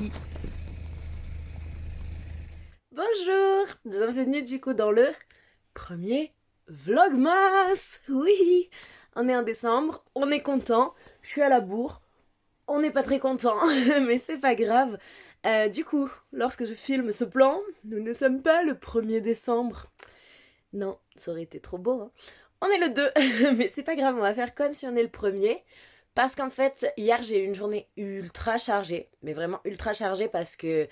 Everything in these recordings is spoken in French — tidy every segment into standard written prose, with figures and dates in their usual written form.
cosy. Bonjour, bienvenue du coup dans le premier Vlogmas. Oui, on est en décembre, on est content, je suis à la bourre, on n'est pas très content, mais c'est pas grave. Du coup, lorsque je filme ce plan, nous ne sommes pas le 1er décembre. Non, ça aurait été trop beau, hein. On est le 2, mais c'est pas grave, on va faire comme si on est le premier. Parce qu'en fait, hier j'ai eu une journée ultra chargée, mais vraiment ultra chargée parce que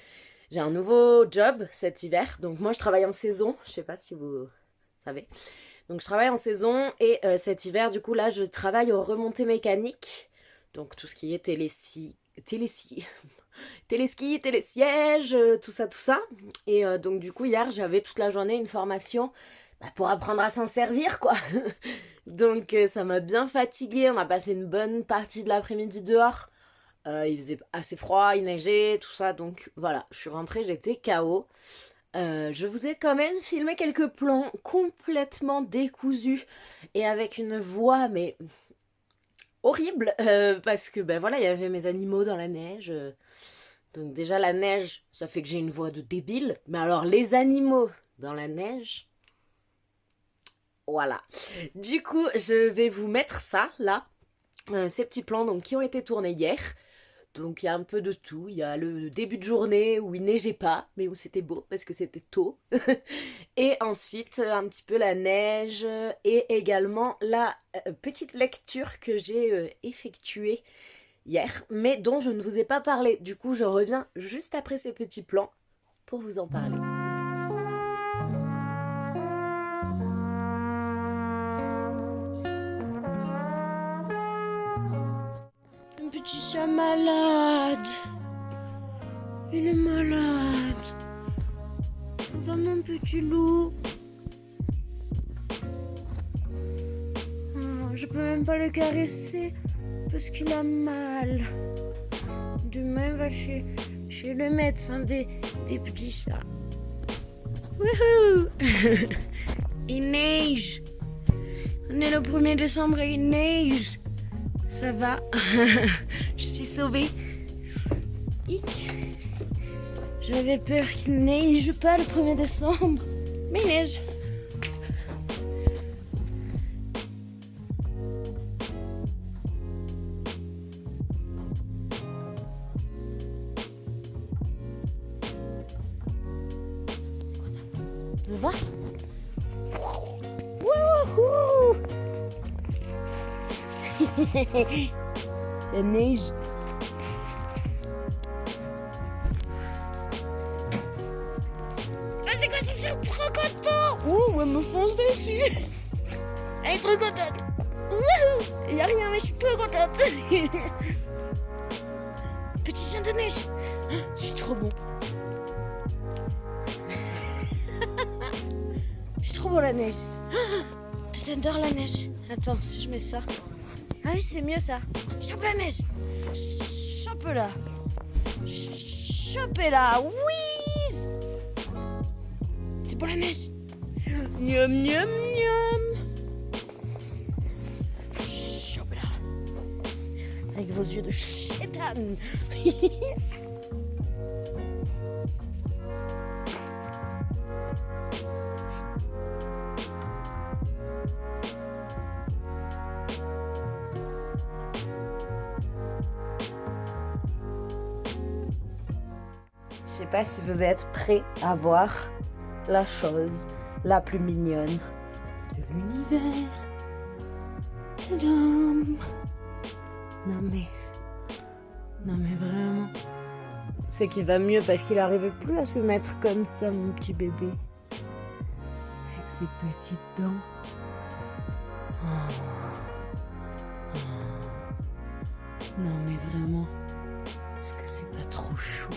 j'ai un nouveau job cet hiver. Donc moi je travaille en saison, je sais pas si vous savez. Donc je travaille en saison et cet hiver du coup là je travaille aux remontées mécaniques. Donc tout ce qui est téléski, télésièges, tout ça, tout ça. Et donc du coup hier j'avais toute la journée une formation pour apprendre à s'en servir quoi. Donc ça m'a bien fatiguée, on a passé une bonne partie de l'après-midi dehors. Il faisait assez froid, il neigeait, tout ça, donc voilà, je suis rentrée, j'étais KO. Je vous ai quand même filmé quelques plans complètement décousus et avec une voix mais horrible parce que ben voilà, il y avait mes animaux dans la neige. Donc déjà la neige, ça fait que j'ai une voix de débile, mais alors les animaux dans la neige, voilà. Du coup, je vais vous mettre ça là, ces petits plans donc qui ont été tournés hier. Donc il y a un peu de tout. Il y a le début de journée où il neigeait pas, mais où c'était beau parce que c'était tôt. Et ensuite un petit peu la neige et également la petite lecture que j'ai effectuée hier, mais dont je ne vous ai pas parlé. Du coup, je reviens juste après ces petits plans pour vous en parler. Un petit chat malade. Il est malade. Va mon petit loup. Oh, je peux même pas le caresser parce qu'il a mal. Demain, va chez le médecin des petits chats. Wouhou. Il neige. On est le 1er décembre et il neige. Ça va. Je suis sauvée. Hic. J'avais peur qu'il neige pas le 1er décembre. Mais il neige. C'est quoi ça? Le vent? Wouhou. Ça neige. Ah, c'est quoi? Je suis trop content. Oh, elle me fonce dessus. Elle est trop contente. Wouhou. Il n'y a rien, mais je suis trop contente. Petit chien de neige. C'est trop bon. C'est trop beau la neige. Tu adores la neige. Attends, si je mets ça. Ah oui, c'est mieux ça. Chope la neige. Chope-la. Chopez-la. Oui. C'est pour la neige. Miam, miam, miam. Chopez-la. Avec vos yeux de chétan. Je sais pas si vous êtes prêts à voir la chose la plus mignonne de l'univers. Tadam! Non mais vraiment. C'est qu'il va mieux parce qu'il n'arrivait plus à se mettre comme ça, mon petit bébé. Avec ses petites dents. Oh. Oh. Non mais vraiment. Est-ce que c'est pas trop chaud?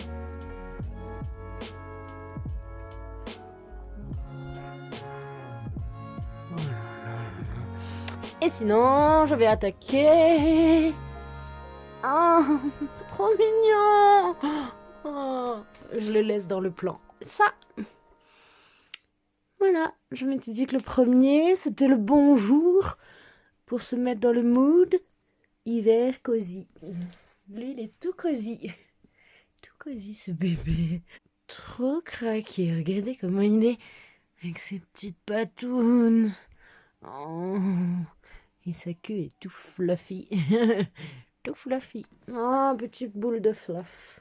Et sinon, je vais attaquer. Oh, trop mignon. Oh, je le laisse dans le plan. Ça. Voilà, je m'étais dit que le 1er, c'était le bon jour pour se mettre dans le mood hiver cosy. Lui, il est tout cosy. tout cosy ce bébé. Trop craqué, regardez comment il est avec ses petites patounes. Oh, et sa queue est tout fluffy. Tout fluffy. Oh, petite boule de fluff.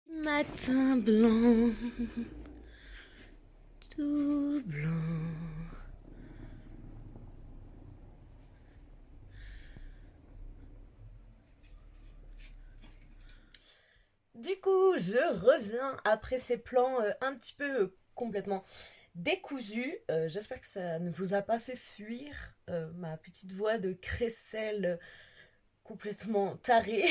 Matin blanc, tout blanc. Du coup, je reviens après ces plans un petit peu complètement décousus. J'espère que ça ne vous a pas fait fuir ma petite voix de crécelle complètement tarée.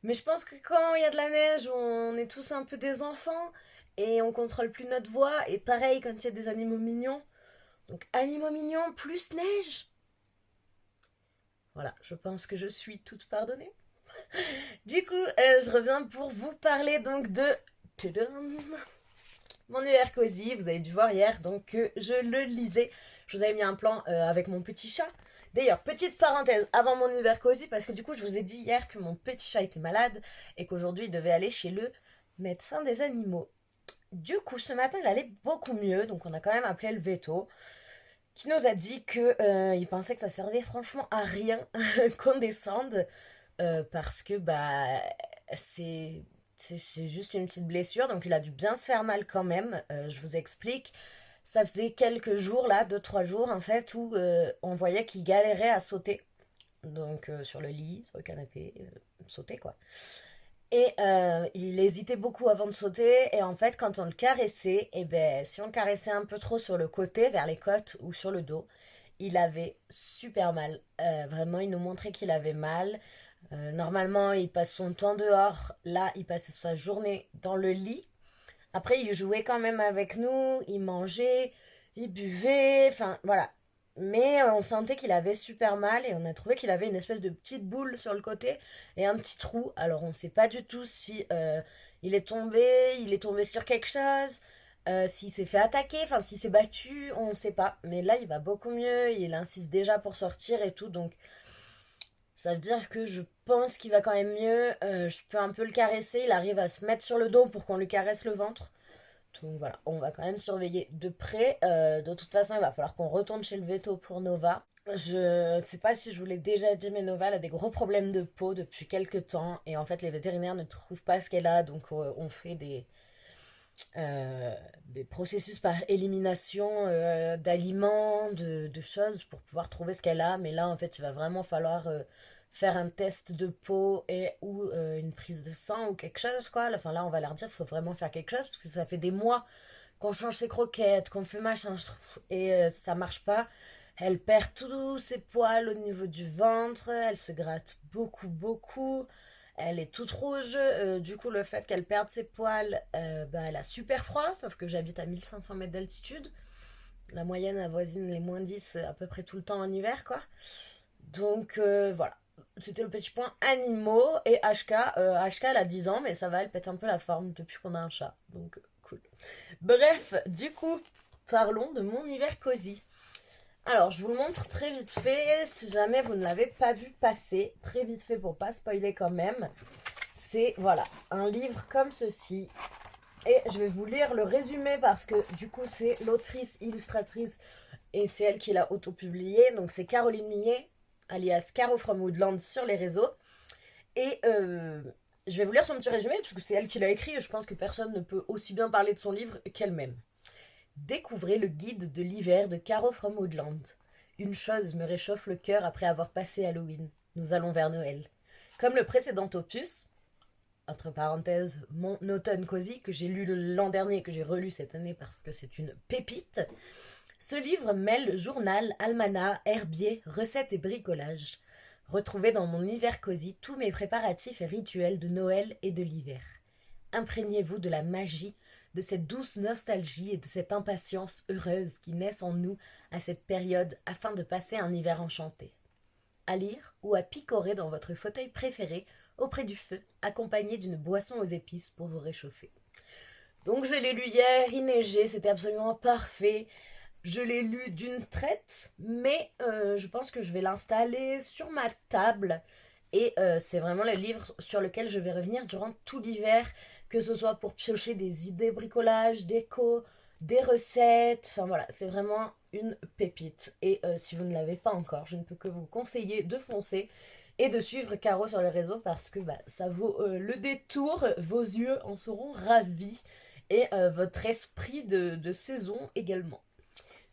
Mais je pense que quand il y a de la neige, on est tous un peu des enfants et on contrôle plus notre voix. Et pareil quand il y a des animaux mignons. Donc animaux mignons plus neige. Voilà, je pense que je suis toute pardonnée. Du coup, je reviens pour vous parler donc de tadam, mon univers cosy. Vous avez dû voir hier donc que je le lisais. Je vous avais mis un plan avec mon petit chat. D'ailleurs, petite parenthèse avant mon univers cosy, parce que du coup, je vous ai dit hier que mon petit chat était malade et qu'aujourd'hui, il devait aller chez le médecin des animaux. Du coup, ce matin, il allait beaucoup mieux, donc on a quand même appelé le veto, qui nous a dit que il pensait que ça servait franchement à rien qu'on descende parce que bah c'est juste une petite blessure, donc il a dû bien se faire mal quand même. Je vous explique. Ça faisait quelques jours là, 2-3 jours en fait, où on voyait qu'il galérait à sauter. Donc sur le lit, sur le canapé, sauter quoi. Et il hésitait beaucoup avant de sauter. Et en fait, quand on le caressait, et ben si on le caressait un peu trop sur le côté, vers les côtes ou sur le dos, il avait super mal. Vraiment, il nous montrait qu'il avait mal. Normalement, il passe son temps dehors. Là, il passait sa journée dans le lit. Après, il jouait quand même avec nous. Il mangeait, il buvait. Enfin, voilà. Mais on sentait qu'il avait super mal et on a trouvé qu'il avait une espèce de petite boule sur le côté et un petit trou. Alors, on ne sait pas du tout si il est tombé sur quelque chose, s'il s'est fait attaquer, enfin, s'il s'est battu, on ne sait pas. Mais là, il va beaucoup mieux. Il insiste déjà pour sortir et tout. Donc, ça veut dire que je pense qu'il va quand même mieux. Je peux un peu le caresser. Il arrive à se mettre sur le dos pour qu'on lui caresse le ventre. Donc voilà, on va quand même surveiller de près. De toute façon, il va falloir qu'on retourne chez le veto pour Nova. Je ne sais pas si je vous l'ai déjà dit, mais Nova elle a des gros problèmes de peau depuis quelques temps. Et en fait, les vétérinaires ne trouvent pas ce qu'elle a. Donc on fait des processus par élimination d'aliments, de choses pour pouvoir trouver ce qu'elle a. Mais là, en fait, il va vraiment falloir faire un test de peau et ou une prise de sang ou quelque chose, quoi. Enfin, là, on va leur dire qu'il faut vraiment faire quelque chose parce que ça fait des mois qu'on change ses croquettes, qu'on fait machin, et ça marche pas. Elle perd tous ses poils au niveau du ventre, elle se gratte beaucoup, beaucoup. Elle est toute rouge, du coup le fait qu'elle perde ses poils, bah, elle a super froid, sauf que j'habite à 1500 mètres d'altitude. La moyenne avoisine les -10 à peu près tout le temps en hiver, quoi. Donc voilà, c'était le petit point animaux. Et HK elle a 10 ans, mais ça va, elle pète un peu la forme depuis qu'on a un chat, donc cool. Bref, du coup, parlons de mon hiver cosy. Alors, je vous le montre très vite fait, si jamais vous ne l'avez pas vu passer, très vite fait pour pas spoiler quand même. C'est, voilà, un livre comme ceci. Et je vais vous lire le résumé parce que du coup c'est l'autrice illustratrice et c'est elle qui l'a auto-publié. Donc c'est Caroline Millet, alias Caro from Woodland sur les réseaux. Et je vais vous lire son petit résumé parce que c'est elle qui l'a écrit et je pense que personne ne peut aussi bien parler de son livre qu'elle-même. Découvrez le guide de l'hiver de Caro from Woodland. Une chose me réchauffe le cœur après avoir passé Halloween. Nous allons vers Noël. Comme le précédent opus, entre parenthèses, mon automne cosy, que j'ai lu l'an dernier et que j'ai relu cette année parce que c'est une pépite, ce livre mêle journal, almanach, herbier, recettes et bricolage. Retrouvez dans mon hiver cosy tous mes préparatifs et rituels de Noël et de l'hiver. Imprégnez-vous de la magie, de cette douce nostalgie et de cette impatience heureuse qui naissent en nous à cette période afin de passer un hiver enchanté. À lire ou à picorer dans votre fauteuil préféré auprès du feu, accompagné d'une boisson aux épices pour vous réchauffer. Donc je l'ai lu hier, il neigeait, c'était absolument parfait. Je l'ai lu d'une traite, mais je pense que je vais l'installer sur ma table Et c'est vraiment le livre sur lequel je vais revenir durant tout l'hiver, que ce soit pour piocher des idées bricolage, déco, des recettes. Enfin voilà, c'est vraiment une pépite. Et si vous ne l'avez pas encore, je ne peux que vous conseiller de foncer et de suivre Caro sur les réseaux parce que ça vaut le détour. Vos yeux en seront ravis et votre esprit de saison également.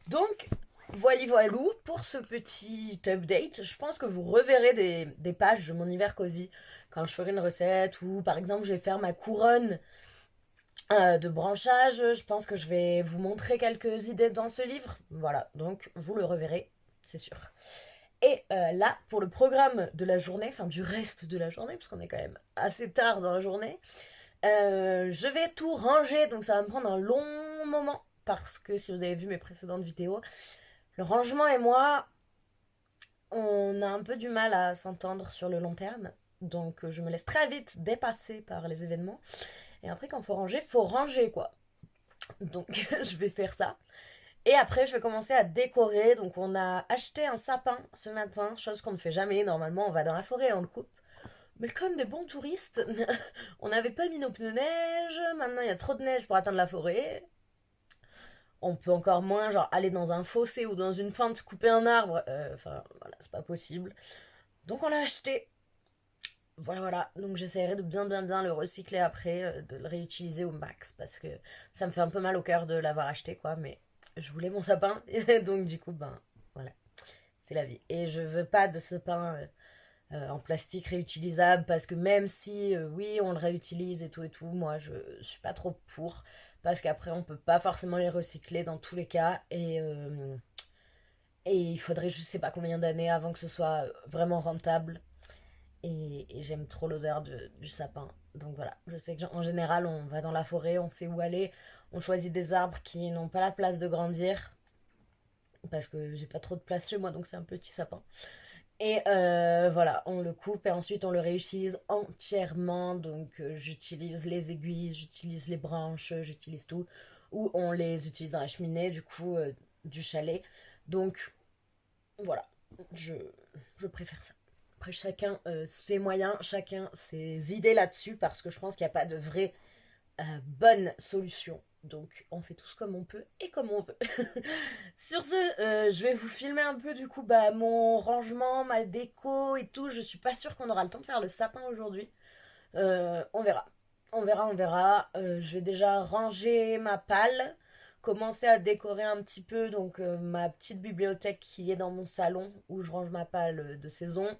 Donc, voilou pour ce petit update. Je pense que vous reverrez des pages de mon hiver cosy quand je ferai une recette ou par exemple je vais faire ma couronne de branchage. Je pense que je vais vous montrer quelques idées dans ce livre. Voilà, donc vous le reverrez, c'est sûr. Et là, pour le programme de la journée, enfin du reste de la journée, parce qu'on est quand même assez tard dans la journée, je vais tout ranger, donc ça va me prendre un long moment, parce que si vous avez vu mes précédentes vidéos, le rangement et moi, on a un peu du mal à s'entendre sur le long terme, donc je me laisse très vite dépasser par les événements, et après quand faut ranger quoi. Donc je vais faire ça. Et après, je vais commencer à décorer. Donc, on a acheté un sapin ce matin, chose qu'on ne fait jamais. Normalement, on va dans la forêt et on le coupe. Mais comme des bons touristes, on n'avait pas mis nos pneus neige. Maintenant, il y a trop de neige pour atteindre la forêt. On peut encore moins, genre, aller dans un fossé ou dans une pente, couper un arbre. Enfin, voilà, c'est pas possible. Donc, on l'a acheté. Voilà. Donc, j'essaierai de bien le recycler après, de le réutiliser au max. Parce que ça me fait un peu mal au cœur de l'avoir acheté, quoi. Mais je voulais mon sapin. Donc, du coup, voilà. C'est la vie. Et je veux pas de sapin en plastique réutilisable parce que même si, oui, on le réutilise et tout, moi, je suis pas trop pour. Parce qu'après, on peut pas forcément les recycler dans tous les cas. Et il faudrait je sais pas combien d'années avant que ce soit vraiment rentable. Et j'aime trop l'odeur du sapin. Donc voilà, je sais qu'en général, on va dans la forêt, on sait où aller. On choisit des arbres qui n'ont pas la place de grandir. Parce que j'ai pas trop de place chez moi, donc c'est un petit sapin. Et voilà, on le coupe et ensuite on le réutilise entièrement. Donc j'utilise les aiguilles, j'utilise les branches, j'utilise tout. Ou on les utilise dans la cheminée, du coup, du chalet. Donc voilà, je préfère ça. Après, chacun ses moyens, chacun ses idées là-dessus, parce que je pense qu'il n'y a pas de vraie bonne solution. Donc on fait tous comme on peut et comme on veut. Sur ce, je vais vous filmer un peu du coup mon rangement, ma déco et tout. Je suis pas sûre qu'on aura le temps de faire le sapin aujourd'hui. On verra. On verra. Je vais déjà ranger ma palle, commencer à décorer un petit peu donc ma petite bibliothèque qui est dans mon salon où je range ma palle de saison,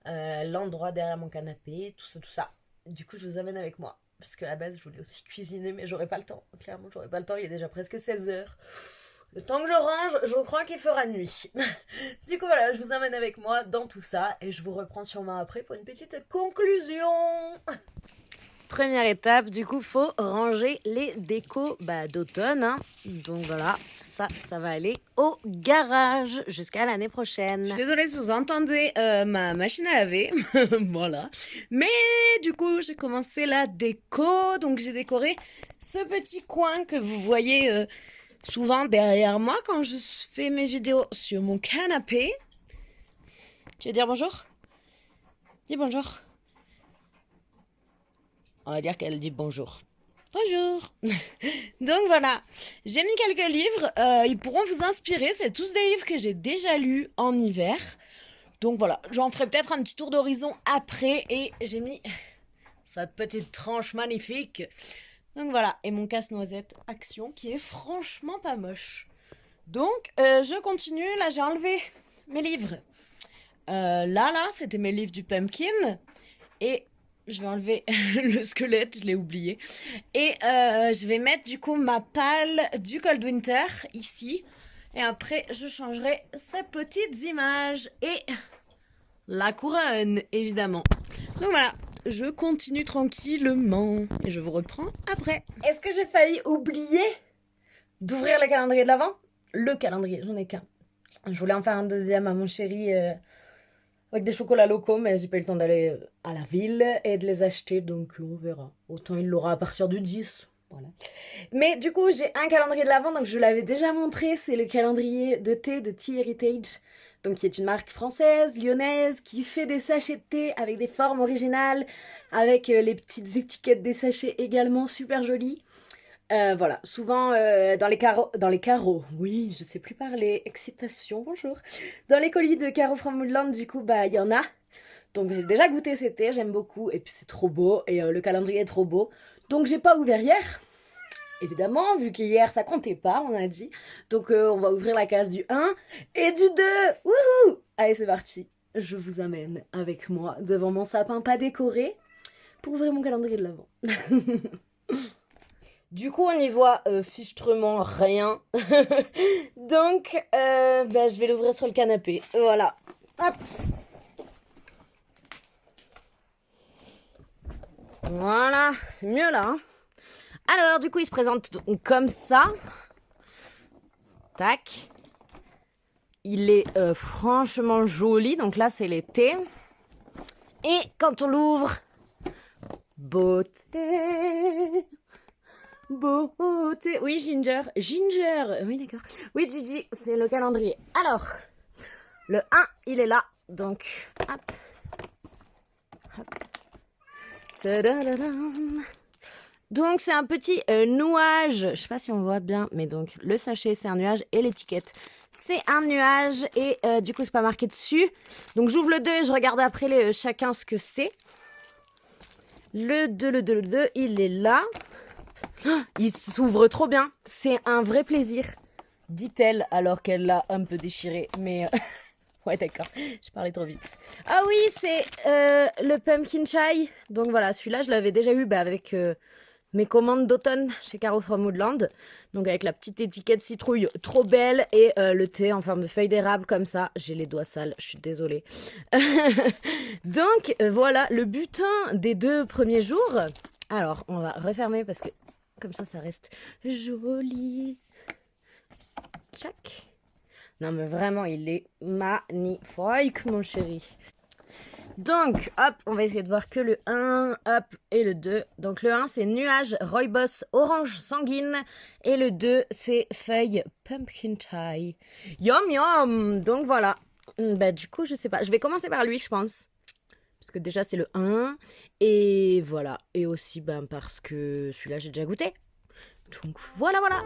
l'endroit derrière mon canapé, tout ça. Du coup, je vous amène avec moi. Parce qu'à la base, je voulais aussi cuisiner, mais j'aurais pas le temps. Clairement, j'aurais pas le temps. Il est déjà presque 16h. Le temps que je range, je crois qu'il fera nuit. Du coup, voilà, je vous amène avec moi dans tout ça. Et je vous reprends sûrement après pour une petite conclusion. Première étape, du coup, faut ranger les décos d'automne. Hein. Donc voilà, ça va aller au garage jusqu'à l'année prochaine. Je suis désolée si vous entendez ma machine à laver. Voilà. Mais du coup, j'ai commencé la déco. Donc j'ai décoré ce petit coin que vous voyez souvent derrière moi quand je fais mes vidéos sur mon canapé. Tu veux dire bonjour? Dis bonjour. On va dire qu'elle dit bonjour. Bonjour. Donc voilà, j'ai mis quelques livres, ils pourront vous inspirer, c'est tous des livres que j'ai déjà lus en hiver. Donc voilà, j'en ferai peut-être un petit tour d'horizon après et j'ai mis cette petite tranche magnifique. Donc voilà, et mon casse-noisette Action qui est franchement pas moche. Donc je continue, là j'ai enlevé mes livres. Là, c'était mes livres du Pumpkin et je vais enlever le squelette, je l'ai oublié. Et je vais mettre du coup ma palle du Cold Winter ici. Et après, je changerai ces petites images. Et la couronne, évidemment. Donc voilà, je continue tranquillement. Et je vous reprends après. Est-ce que j'ai failli oublier d'ouvrir le calendrier de l'Avent? Le calendrier, j'en ai qu'un. Je voulais en faire un deuxième à mon chéri... avec des chocolats locaux, mais j'ai pas eu le temps d'aller à la ville et de les acheter, donc on verra. Autant il l'aura à partir du 10, voilà. Mais du coup, j'ai un calendrier de l'Avent, donc je l'avais déjà montré, c'est le calendrier de thé de Tea Heritage. donc qui est une marque française, lyonnaise, qui fait des sachets de thé avec des formes originales, avec les petites étiquettes des sachets également super jolies. Voilà, souvent dans les carreaux, oui, je sais plus parler, excitation, bonjour. Dans les colis de Caro from Woodland, du coup, bah, il y en a. Donc j'ai déjà goûté ces thés, j'aime beaucoup, et puis c'est trop beau, et le calendrier est trop beau. Donc j'ai pas ouvert hier, évidemment, vu qu'hier ça comptait pas, on a dit. Donc on va ouvrir la case du 1 et du 2. Wouhou! Allez, c'est parti. Je vous amène avec moi devant mon sapin pas décoré pour ouvrir mon calendrier de l'Avent. Du coup, on y voit fichtrement rien. Donc, je vais l'ouvrir sur le canapé. Voilà. Hop. Voilà, c'est mieux là. Hein. Alors, du coup, il se présente comme ça. Tac. Il est franchement joli. Donc là, c'est l'été. Et quand on l'ouvre, beauté. Beauté. Oui, Ginger. Ginger. Oui, d'accord. Oui, Gigi, c'est le calendrier. Alors, le 1, il est là. Donc, hop. Hop. Tadadadam. Donc, c'est un petit nuage. Je sais pas si on voit bien, mais donc, le sachet, c'est un nuage et l'étiquette, c'est un nuage. Et du coup, c'est pas marqué dessus. Donc, j'ouvre le 2 et je regarde après chacun ce que c'est. Le 2, il est là. Oh, il s'ouvre trop bien. C'est un vrai plaisir, dit-elle, alors qu'elle l'a un peu déchiré. Mais ouais, d'accord, je parlais trop vite. Ah oui, c'est le pumpkin chai. Donc voilà, celui-là, je l'avais déjà eu avec mes commandes d'automne chez Caro from Woodland. Donc avec la petite étiquette citrouille trop belle et le thé en forme de feuille d'érable comme ça. J'ai les doigts sales, je suis désolée. Donc voilà, le butin des 2 premiers jours. Alors, on va refermer parce que comme ça reste joli. Tchac. Non mais vraiment, il est magnifique, mon chéri. Donc, hop, on va essayer de voir que le 1, hop, et le 2. Donc le 1, c'est nuage rooibos orange sanguine. Et le 2, c'est feuille pumpkin chai. Yum yum. Donc voilà. Du coup, je sais pas. Je vais commencer par lui, je pense. Parce que déjà, c'est le 1. Et voilà. Et aussi, parce que celui-là, j'ai déjà goûté. Donc voilà, voilà.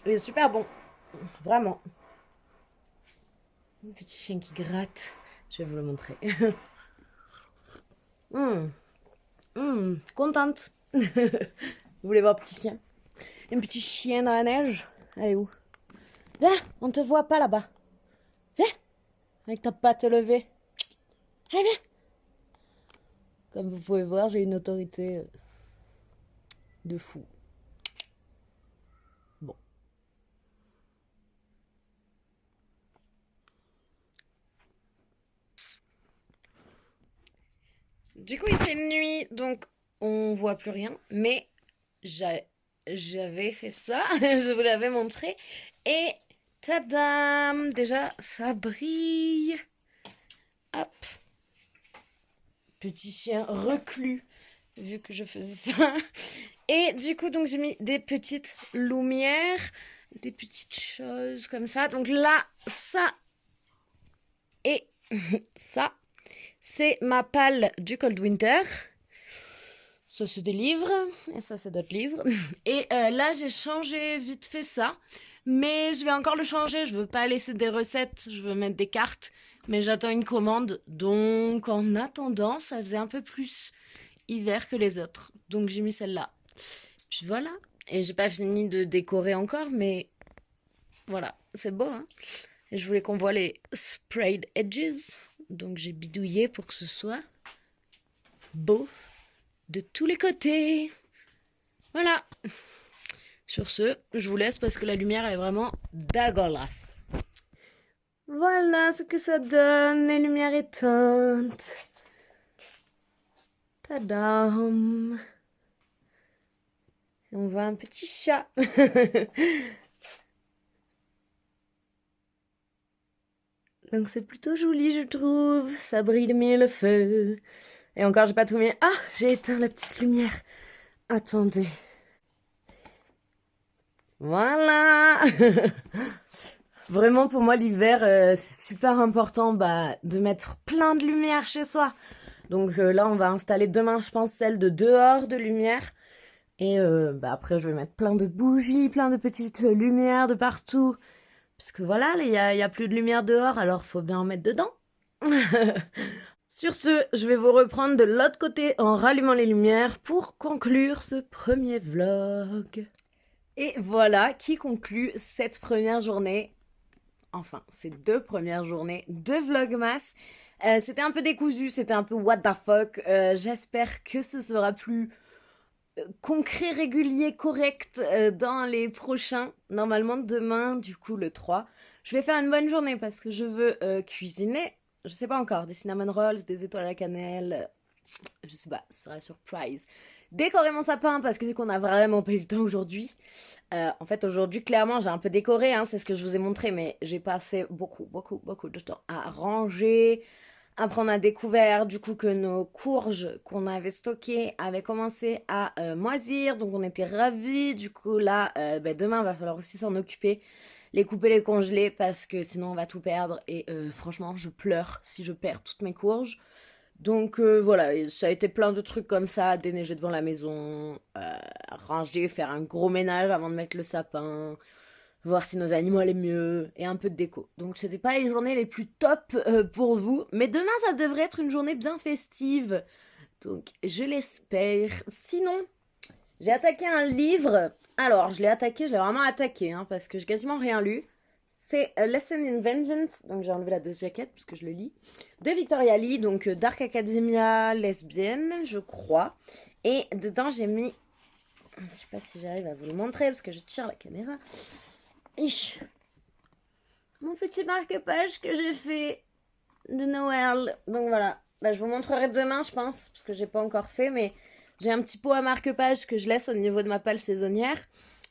Il est super bon. Vraiment. Un petit chien qui gratte. Je vais vous le montrer. Contente. Vous voulez voir petit chien? Un petit chien dans la neige? Allez où? Viens là, on te voit pas là-bas. Viens, avec ta patte levée. Allez, viens. Comme vous pouvez voir, j'ai une autorité de fou. Bon. Du coup, il fait nuit, donc on voit plus rien. Mais j'avais fait ça, je vous l'avais montré. Et tadam! Déjà, ça brille. Hop. Petit chien reclus, vu que je faisais ça. Et du coup, donc j'ai mis des petites lumières, des petites choses comme ça. Donc là, ça et ça, c'est ma palle du Cold Winter. Ça, c'est des livres, et ça, c'est d'autres livres. Et là, j'ai changé vite fait ça. Mais je vais encore le changer. Je veux pas laisser des recettes, je veux mettre des cartes. Mais j'attends une commande. Donc, en attendant, ça faisait un peu plus hiver que les autres. Donc, j'ai mis celle-là. Puis voilà. Et j'ai pas fini de décorer encore, mais voilà. C'est beau, hein? Et je voulais qu'on voit les sprayed edges. Donc, j'ai bidouillé pour que ce soit beau de tous les côtés. Voilà. Sur ce, je vous laisse parce que la lumière, elle est vraiment dégueulasse. Voilà ce que ça donne, les lumières éteintes. Tadam. Et on voit un petit chat. Donc c'est plutôt joli, je trouve. Ça brille le feu. Et encore, j'ai pas tout mis. Ah, j'ai éteint la petite lumière. Attendez. Voilà. Vraiment, pour moi, l'hiver, c'est super important de mettre plein de lumière chez soi. Donc là, on va installer demain, je pense, celle de dehors de lumière. Et après, je vais mettre plein de bougies, plein de petites lumières de partout. Parce que voilà, il y a plus de lumière dehors, alors faut bien en mettre dedans. Sur ce, je vais vous reprendre de l'autre côté en rallumant les lumières pour conclure ce premier vlog. Et voilà qui conclut cette première journée, enfin ces 2 premières journées de Vlogmas. C'était un peu décousu, c'était un peu what the fuck. J'espère que ce sera plus concret, régulier, correct dans les prochains. Normalement demain, du coup le 3, je vais faire une bonne journée parce que je veux cuisiner. Je sais pas encore, des cinnamon rolls, des étoiles à la cannelle, je sais pas, ce sera surprise. Décorer mon sapin parce que du coup on a vraiment pas eu le temps aujourd'hui. En fait aujourd'hui clairement j'ai un peu décoré, hein, c'est ce que je vous ai montré, mais j'ai passé beaucoup de temps à ranger. Après on a découvert du coup que nos courges qu'on avait stockées avaient commencé à moisir, donc on était ravis. Du coup là demain va falloir aussi s'en occuper, les couper, les congeler parce que sinon on va tout perdre et franchement je pleure si je perds toutes mes courges. Donc voilà, ça a été plein de trucs comme ça, déneiger devant la maison, ranger, faire un gros ménage avant de mettre le sapin, voir si nos animaux allaient mieux, et un peu de déco. Donc c'était pas les journées les plus top pour vous, mais demain ça devrait être une journée bien festive, donc je l'espère. Sinon, j'ai attaqué un livre, alors je l'ai vraiment attaqué, hein, parce que j'ai quasiment rien lu. C'est A Lesson in Vengeance, donc j'ai enlevé la deuxième jaquette parce que je le lis, de Victoria Lee, donc Dark Academia lesbienne, je crois. Et dedans j'ai mis, je sais pas si j'arrive à vous le montrer parce que je tire la caméra. Ich. Mon petit marque-page que j'ai fait de Noël. Donc voilà, je vous montrerai demain je pense, parce que j'ai pas encore fait, mais j'ai un petit pot à marque-page que je laisse au niveau de ma palle saisonnière.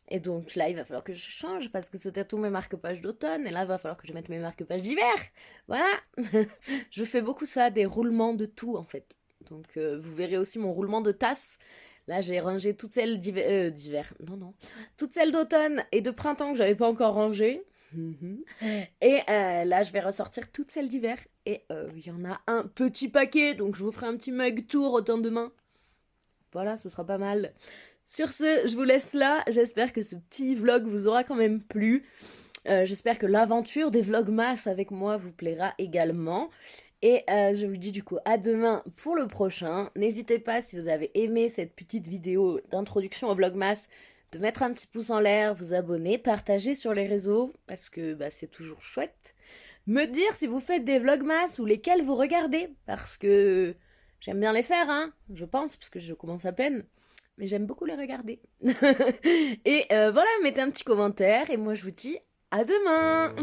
Et donc là, il va falloir que je change parce que c'était tous mes marque-pages d'automne. Et là, il va falloir que je mette mes marque-pages d'hiver. Voilà. Je fais beaucoup ça, des roulements de tout en fait. Donc vous verrez aussi mon roulement de tasse. Là, j'ai rangé toutes celles d'hiver. Non. Toutes celles d'automne et de printemps que j'avais pas encore rangées. Et là, je vais ressortir toutes celles d'hiver. Et il y en a un petit paquet. Donc je vous ferai un petit mug tour autant demain. Voilà, ce sera pas mal. Sur ce, je vous laisse là. J'espère que ce petit vlog vous aura quand même plu. J'espère que l'aventure des vlogmas avec moi vous plaira également. Et je vous dis du coup à demain pour le prochain. N'hésitez pas, si vous avez aimé cette petite vidéo d'introduction au vlogmas, de mettre un petit pouce en l'air, vous abonner, partager sur les réseaux parce que c'est toujours chouette. Me dire si vous faites des vlogmas ou lesquels vous regardez parce que j'aime bien les faire, hein, je pense, parce que je commence à peine. Mais j'aime beaucoup les regarder. Et voilà, mettez un petit commentaire et moi je vous dis à demain.